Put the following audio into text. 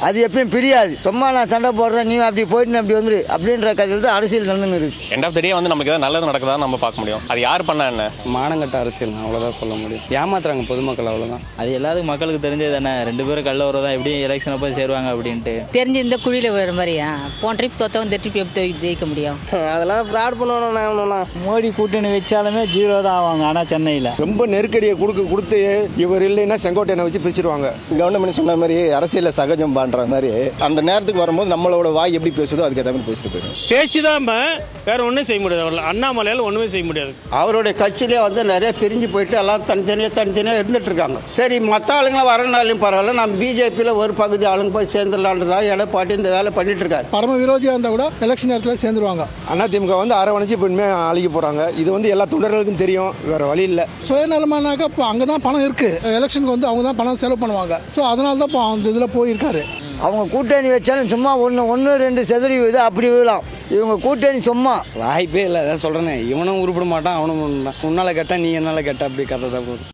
அது எப்பயும் பிரியாது. சும்மா நான் சண்டை போடுறேன், நீ அப்படி போயிட்டு அப்படி வந்துரு அப்படின்ற கதையில் தான் அரசியல் நடந்துன்னு இருக்கு. எண்ட் ஆஃப் த டே வந்து நமக்கு ஏதாவது நல்லது நடக்குதா நம்ம பார்க்க முடியும். அது யார் பண்ணா என்ன? மானங்கட்ட அரசியல் அவ்வளோதான் சொல்ல முடியும். ஏமாத்துறாங்க பொதுமக்கள், அவ்வளோதான். அது எல்லாத்துக்கும் மக்களுக்கு தெரிஞ்சது தானே. 2 பேரும் கல்ல வரதான் எப்படி எலெக்ஷனை போய் சேருவாங்க அப்படின்ட்டு தெரிஞ்சு இந்த குழியில் வர மாதிரியா போன ட்ரிப் தோத்தவங்க இந்த ட்ரிப் எப்படி ஜெயிக்க முடியும்? அதெல்லாம் ஃப்ராட் பண்ணணும். மோடி கூட்டணி வச்சாலுமே 0 தான் ஆவாங்க. ஆனால் சென்னையில் ரொம்ப நெருக்கடியை கொடுத்து இவர் இல்லைன்னா செங்கோட்டையனை வச்சு பிரிச்சிருவாங்க. கவர்மெண்ட் சொன்ன மாதிரி அரசியலில் சகஜம் பண்ணுற மாதிரி அந்த நேரத்துக்கு வரும்போது நம்மளோட வாய் எப்படி பேசுதோ அதுக்கு ஏற்ற மாதிரி பேசிட்டு போயிடும். பேச்சு தான் வேற ஒன்றும் செய்ய முடியாது. அவர்கள் அண்ணாமலையால் ஒன்றுமே செய்ய முடியாது. அவருடைய கட்சியிலே வந்து நிறைய பிரிஞ்சு போயிட்டு எல்லாம் தனித்தனியாக இருந்துட்டு இருக்காங்க. சரி, மற்ற ஆளுங்களாம் வரனாலையும் பரவாயில்ல, நம்ம பிஜேபியில் ஒரு பகுதி ஆளுங்க போய் சேர்ந்துடலான்றதாக எடப்பாடி இந்த வேலை பண்ணிட்டு இருக்காரு. பரம விரோதியாக இருந்தால் கூட எலெக்ஷன் நேரத்தில் சேர்ந்துருவாங்க. அதிமுக வந்து அரவணைச்சு இப்போ இனிமேல் அழிக்க போகிறாங்க. இது வந்து எல்லா தொண்டர்களுக்கும் தெரியும், வேற வழி இல்லை. சுயநலமானாக்கா இப்போ அங்கே தான் பணம் இருக்குது. எலெக்ஷனுக்கு வந்து அவங்க தான் பணம் செலவு பண்ணுவாங்க. ஸோ அதனால தான் இப்போ அந்த இதில் போயிருக்காரு. அவங்க கூட்டணி வச்சாலும் சும்மா ஒன்று 2 செதறி விழுது, அப்படி விழலாம். இவங்க கூட்டணி சும்மா வாய்ப்பே இல்லை. அதான் சொல்கிறேனே, இவனும் உருப்பிட மாட்டான், அவனும் முன்னால் கேட்டால் நீ என்னால் கேட்டால் அப்படி கதை தான் போகுது.